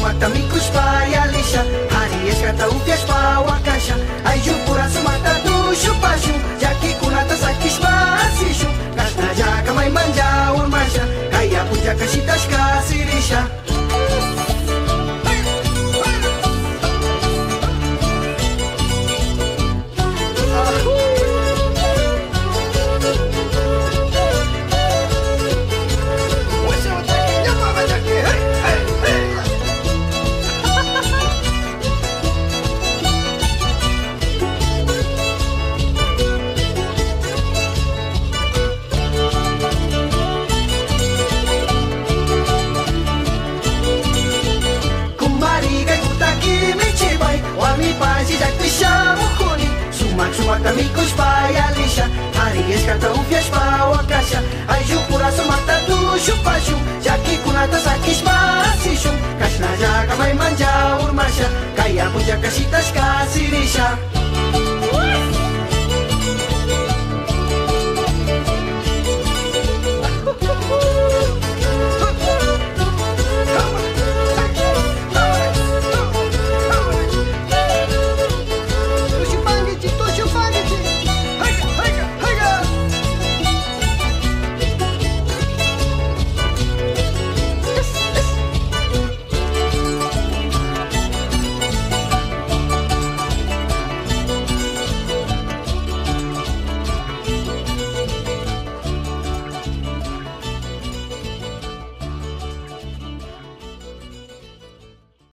sumata mikus payalisha Hariyesh kata upiash pawakasha Aiju pura sumata dushu pashu Jaki kunata sakish pasishu Kashna jaka mai manja urmasha Kaya puja kashitash kasirisha Sumata mikus payalisha Hariyesh kata upiash pawakasha Aiju pura sumata dushu pashu Jaki kunata sakish pasishu Kashna jaka mai manja urmasha Kaya puja kashitash kasirisha